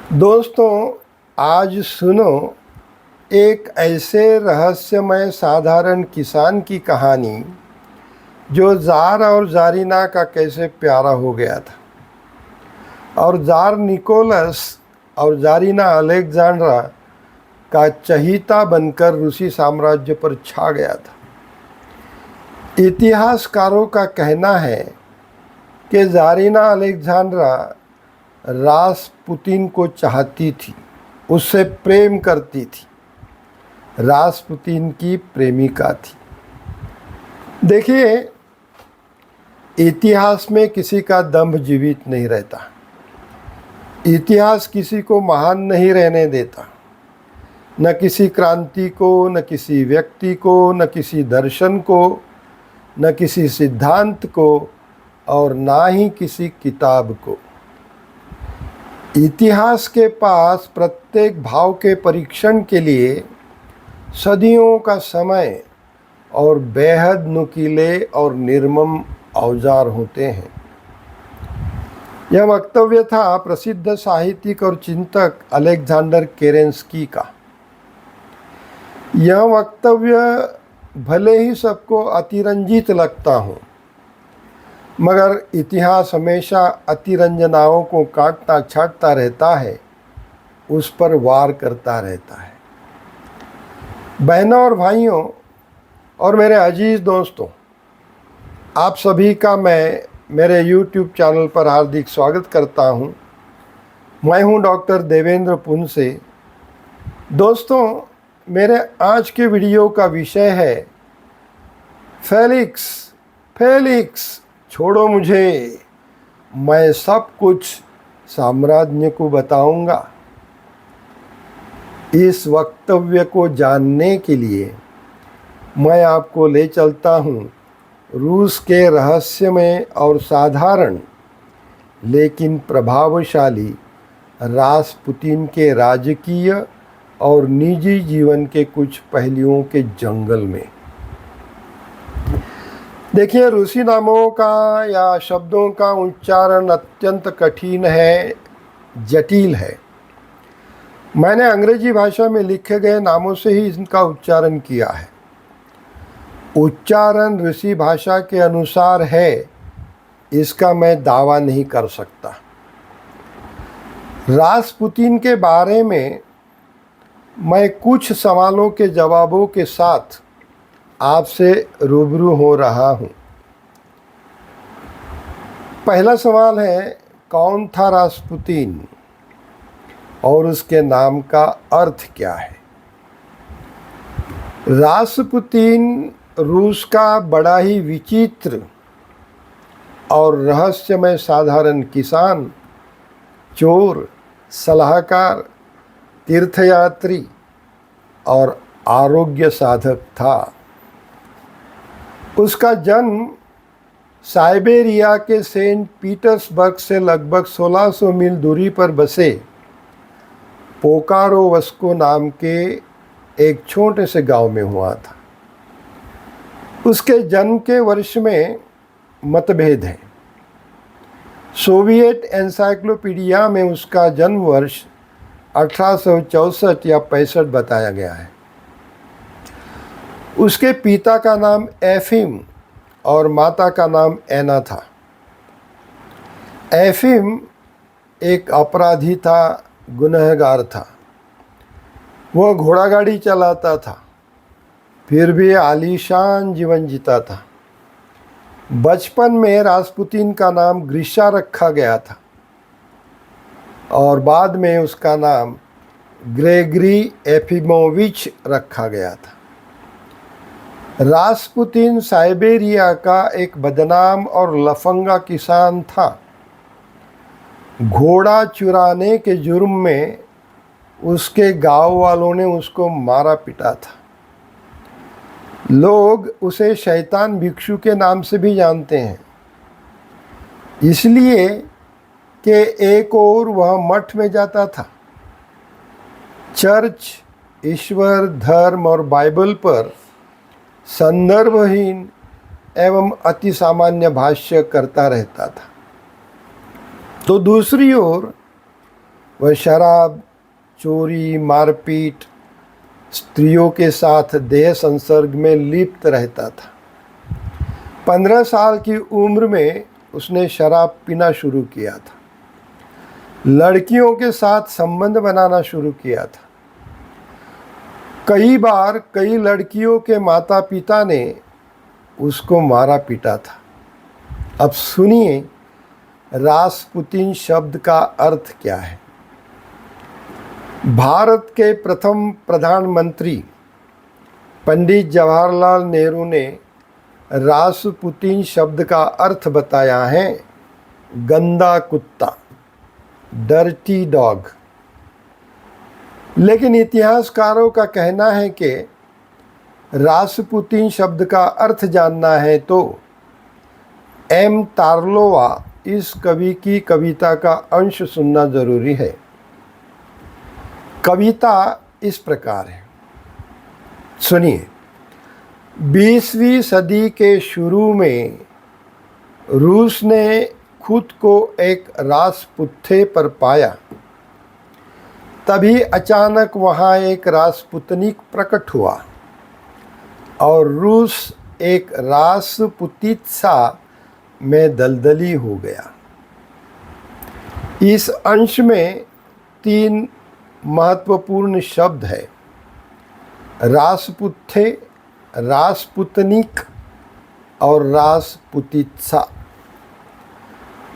दोस्तों, आज सुनो एक ऐसे रहस्यमय साधारण किसान की कहानी जो जार और जारीना का कैसे प्यारा हो गया था और जार निकोलस और जारीना अलेक्जेंड्रा का चहीता बनकर रूसी साम्राज्य पर छा गया था। इतिहासकारों का कहना है कि जारीना अलेक्जेंड्रा रासपुतिन को चाहती थी, उससे प्रेम करती थी, रासपुतिन की प्रेमिका थी। देखिए, इतिहास में किसी का दंभ जीवित नहीं रहता। इतिहास किसी को महान नहीं रहने देता, न किसी क्रांति को, न किसी व्यक्ति को, न किसी दर्शन को, न किसी सिद्धांत को और ना ही किसी किताब को। इतिहास के पास प्रत्येक भाव के परीक्षण के लिए सदियों का समय और बेहद नुकीले और निर्मम औजार होते हैं। यह वक्तव्य था प्रसिद्ध साहित्यिक और चिंतक अलेक्जेंडर केरेंस्की का। यह वक्तव्य भले ही सबको अतिरंजित लगता हो, मगर इतिहास हमेशा अतिरंजनाओं को काटता छाटता रहता है, उस पर वार करता रहता है। बहनों और भाइयों और मेरे अजीज़ दोस्तों, आप सभी का मैं मेरे YouTube चैनल पर हार्दिक स्वागत करता हूं। मैं हूं डॉक्टर देवेंद्र पुनसे। दोस्तों, मेरे आज के वीडियो का विषय है फेलिक्स। फेलिक्स, छोड़ो मुझे, मैं सब कुछ साम्राज्य को बताऊंगा। इस वक्तव्य को जानने के लिए मैं आपको ले चलता हूं रूस के रहस्यमय और साधारण लेकिन प्रभावशाली रासपुतिन के राजकीय और निजी जीवन के कुछ पहलुओं के जंगल में। देखिए, रूसी नामों का या शब्दों का उच्चारण अत्यंत कठिन है, जटिल है। मैंने अंग्रेजी भाषा में लिखे गए नामों से ही इनका उच्चारण किया है। उच्चारण रूसी भाषा के अनुसार है, इसका मैं दावा नहीं कर सकता। रासपुतिन के बारे में मैं कुछ सवालों के जवाबों के साथ आपसे रूबरू हो रहा हूं। पहला सवाल है, कौन था रासपुतिन और उसके नाम का अर्थ क्या है? रासपुतिन रूस का बड़ा ही विचित्र और रहस्यमय साधारण किसान, चोर, सलाहकार, तीर्थयात्री और आरोग्य साधक था। उसका जन्म साइबेरिया के सेंट पीटर्सबर्ग से लगभग 1600 मील दूरी पर बसे पोकारोवस्को नाम के एक छोटे से गांव में हुआ था। उसके जन्म के वर्ष में मतभेद है। सोवियत एनसाइक्लोपीडिया में उसका जन्म वर्ष 1864 या 65 बताया गया है। उसके पिता का नाम एफिम और माता का नाम एना था। एफिम एक अपराधी था, गुनहगार था। वह घोड़ागाड़ी चलाता था, फिर भी आलीशान जीवन जीता था। बचपन में रासपुतिन का नाम ग्रीशा रखा गया था और बाद में उसका नाम ग्रेगरी एफिमोविच रखा गया था। रासपुतिन साइबेरिया का एक बदनाम और लफंगा किसान था। घोड़ा चुराने के जुर्म में उसके गांव वालों ने उसको मारा पीटा था। लोग उसे शैतान भिक्षु के नाम से भी जानते हैं, इसलिए कि एक और वह मठ में जाता था। चर्च, ईश्वर, धर्म और बाइबल पर संदर्भहीन एवं अति सामान्य भाष्य करता रहता था। तो दूसरी ओर वह शराब, चोरी, मारपीट, स्त्रियों के साथ देह संसर्ग में लिप्त रहता था। 15 साल की उम्र में उसने शराब पीना शुरू किया था, लड़कियों के साथ संबंध बनाना शुरू किया था। कई बार कई लड़कियों के माता पिता ने उसको मारा पीटा था। अब सुनिए रासपुतीन शब्द का अर्थ क्या है। भारत के प्रथम प्रधानमंत्री पंडित जवाहरलाल नेहरू ने रासपुतीन शब्द का अर्थ बताया है गंदा कुत्ता, डर्टी डॉग। लेकिन इतिहासकारों का कहना है कि रासपुतीन शब्द का अर्थ जानना है तो एम तार्लोवा इस कवि की कविता का अंश सुनना जरूरी है। कविता इस प्रकार है, सुनिए। 20वीं सदी के शुरू में रूस ने खुद को एक रासपुत्थे पर पाया। तभी अचानक वहाँ एक रासपुतनिक प्रकट हुआ और रूस एक रासपुतीत्सा में दलदली हो गया। इस अंश में 3 महत्वपूर्ण शब्द है, रासपुत्थे, रासपुतनिक और रासपुतीत्सा।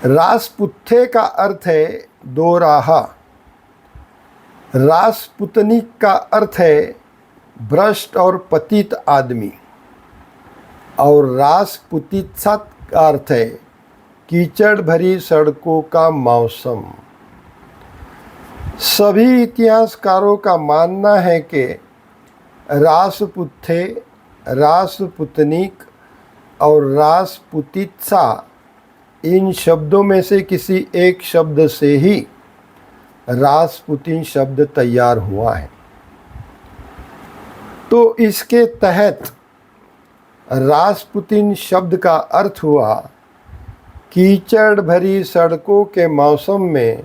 रासपुत्थे का अर्थ है दो राहा, रासपुतनिक का अर्थ है भ्रष्ट और पतित आदमी, और रासपुतीत्सा का अर्थ है कीचड़ भरी सड़कों का मौसम। सभी इतिहासकारों का मानना है कि रासपुत्थे, रासपुतनिक और रासपुतीत्सा इन शब्दों में से किसी एक शब्द से ही रासपुतीन शब्द तैयार हुआ है। तो इसके तहत रासपुतीन शब्द का अर्थ हुआ कीचड़ भरी सड़कों के मौसम में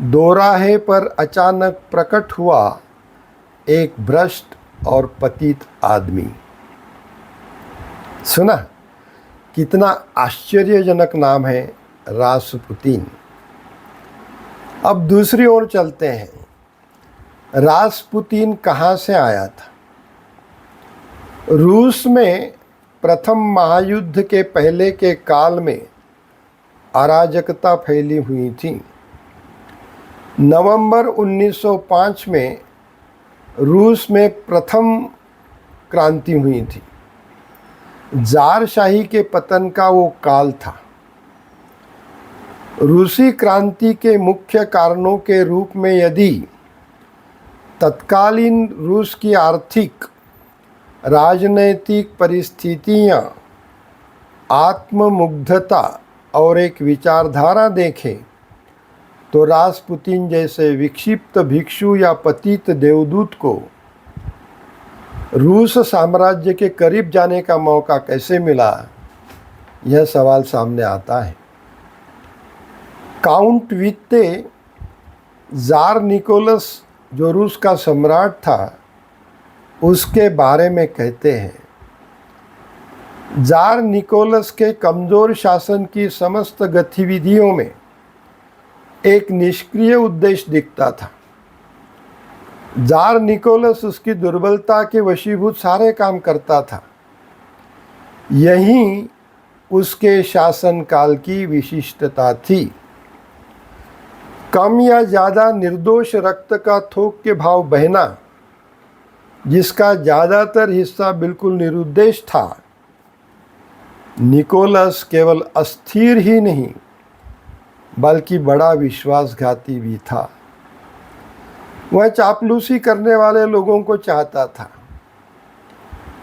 दोराहे पर अचानक प्रकट हुआ एक भ्रष्ट और पतित आदमी। सुना, कितना आश्चर्यजनक नाम है रासपुतीन। अब दूसरी ओर चलते हैं। रासपुतीन कहाँ से आया था? रूस में प्रथम महायुद्ध के पहले के काल में अराजकता फैली हुई थी। नवंबर 1905 में रूस में प्रथम क्रांति हुई थी। ज़ारशाही के पतन का वो काल था। रूसी क्रांति के मुख्य कारणों के रूप में यदि तत्कालीन रूस की आर्थिक, राजनैतिक परिस्थितियां, आत्ममुग्धता और एक विचारधारा देखें तो रासपुतीन जैसे विक्षिप्त भिक्षु या पतित देवदूत को रूस साम्राज्य के करीब जाने का मौका कैसे मिला, यह सवाल सामने आता है। काउंट वित्ते ज़ार निकोलस जो रूस का सम्राट था उसके बारे में कहते हैं, ज़ार निकोलस के कमज़ोर शासन की समस्त गतिविधियों में एक निष्क्रिय उद्देश्य दिखता था। ज़ार निकोलस उसकी दुर्बलता के वशीभूत सारे काम करता था। यही उसके शासनकाल की विशिष्टता थी। कम या ज़्यादा निर्दोष रक्त का थोक के भाव बहना, जिसका ज़्यादातर हिस्सा बिल्कुल निरुद्देश था। निकोलस केवल अस्थिर ही नहीं बल्कि बड़ा विश्वासघाती भी था। वह चापलूसी करने वाले लोगों को चाहता था।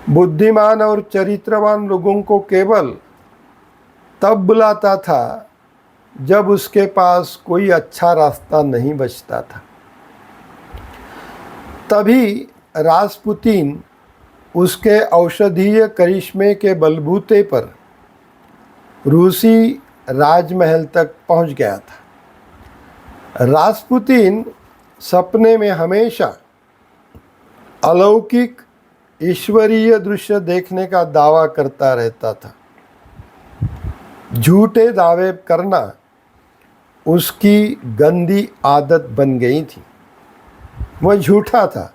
बुद्धिमान और चरित्रवान लोगों को केवल तब बुलाता था जब उसके पास कोई अच्छा रास्ता नहीं बचता था। तभी रासपुतीन उसके औषधीय करिश्मे के बलबूते पर रूसी राजमहल तक पहुंच गया था। रास्पुतिन सपने में हमेशा अलौकिक ईश्वरीय दृश्य देखने का दावा करता रहता था। झूठे दावे करना उसकी गंदी आदत बन गई थी। वह झूठा था।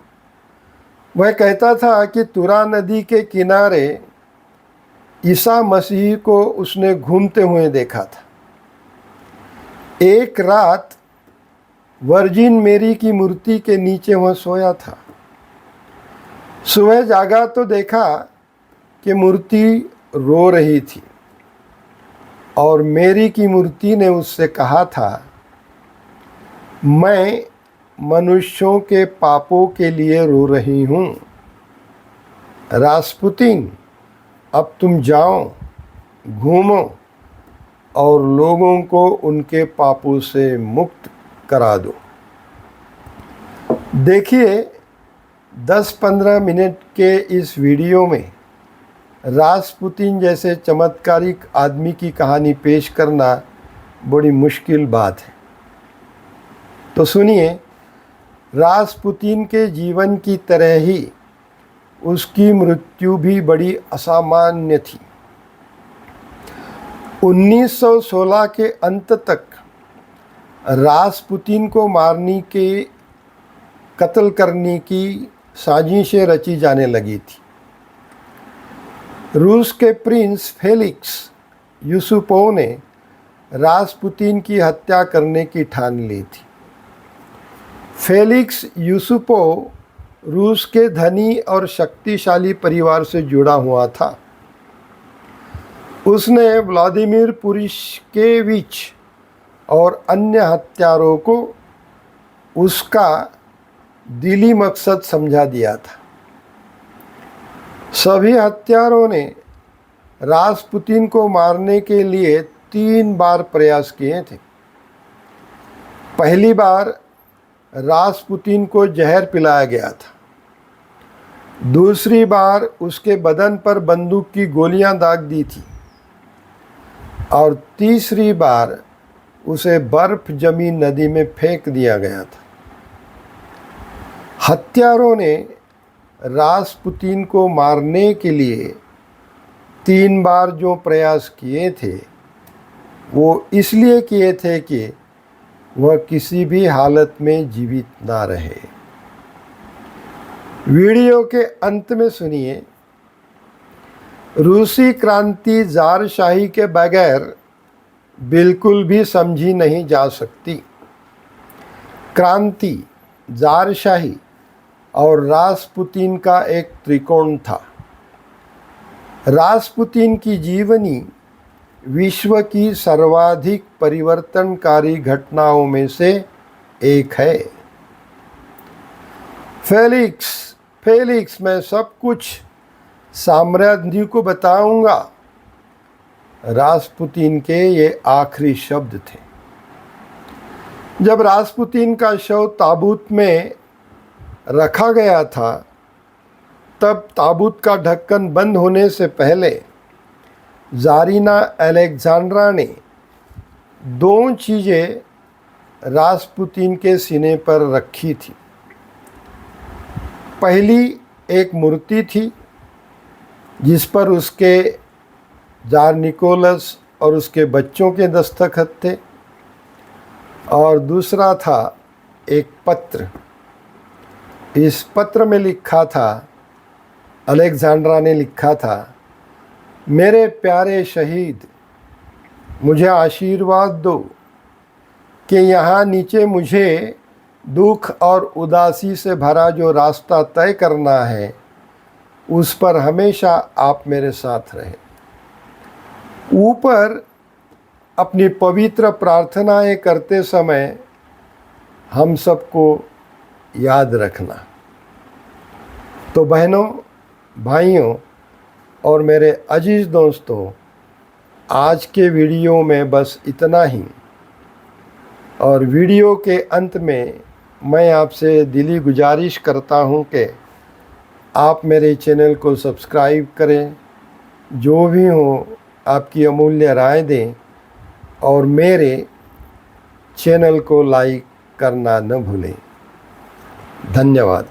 वह कहता था कि तुरा नदी के किनारे ईसा मसीह को उसने घूमते हुए देखा था। एक रात वर्जिन मेरी की मूर्ति के नीचे वह सोया था। सुबह जागा तो देखा कि मूर्ति रो रही थी और मेरी की मूर्ति ने उससे कहा था, मैं मनुष्यों के पापों के लिए रो रही हूँ। रास्पुतिन, अब तुम जाओ, घूमो और लोगों को उनके पापों से मुक्त करा दो। देखिए, 10-15 मिनट के इस वीडियो में रास्पुतिन जैसे चमत्कारिक आदमी की कहानी पेश करना बड़ी मुश्किल बात है। तो सुनिए, रास्पुतिन के जीवन की तरह ही उसकी मृत्यु भी बड़ी असामान्य थी। 1916 के अंत तक रास्पुतिन को मारने के कत्ल करने की साजिशें रची जाने लगी थी। रूस के प्रिंस फेलिक्स यूसुपोव ने रास्पुतिन की हत्या करने की ठान ली थी। फेलिक्स यूसुपोव रूस के धनी और शक्तिशाली परिवार से जुड़ा हुआ था। उसने व्लादिमीर पुरिशकेविच और अन्य हत्यारों को उसका दिली मकसद समझा दिया था। सभी हत्यारों ने रास्पुतिन को मारने के लिए 3 बार प्रयास किए थे। पहली बार रास्पुतिन को जहर पिलाया गया था। दूसरी बार उसके बदन पर बंदूक की गोलियां दाग दी थी और तीसरी बार उसे बर्फ जमी नदी में फेंक दिया गया था। हत्यारों ने रास्पुतिन को मारने के लिए 3 बार जो प्रयास किए थे वो इसलिए किए थे कि वह किसी भी हालत में जीवित ना रहे। वीडियो के अंत में सुनिए, रूसी क्रांति ज़ारशाही के बगैर बिल्कुल भी समझी नहीं जा सकती। क्रांति, ज़ारशाही और रास्पुतिन का एक त्रिकोण था। रास्पुतिन की जीवनी विश्व की सर्वाधिक परिवर्तनकारी घटनाओं में से एक है। फेलिक्स, मैं सब कुछ साम्राज्ञी को बताऊंगा। रास्पुतिन के ये आखिरी शब्द थे। जब रास्पुतिन का शव ताबूत में रखा गया था, तब ताबूत का ढक्कन बंद होने से पहले ज़ारीना अलेक्जेंड्रा ने 2 चीज़ें रास्पुतिन के सीने पर रखी थी। पहली एक मूर्ति थी जिस पर उसके जार निकोलस और उसके बच्चों के दस्तखत थे, और दूसरा था एक पत्र। इस पत्र में लिखा था, अलेक्जेंड्रा ने लिखा था, मेरे प्यारे शहीद, मुझे आशीर्वाद दो कि यहाँ नीचे मुझे दुख और उदासी से भरा जो रास्ता तय करना है उस पर हमेशा आप मेरे साथ रहें। ऊपर अपनी पवित्र प्रार्थनाएं करते समय हम सबको याद रखना। तो बहनों, भाइयों और मेरे अजीज़ दोस्तों, आज के वीडियो में बस इतना ही। और वीडियो के अंत में मैं आपसे दिली गुजारिश करता हूं कि आप मेरे चैनल को सब्सक्राइब करें, जो भी हो आपकी अमूल्य राय दें और मेरे चैनल को लाइक करना न भूलें। धन्यवाद।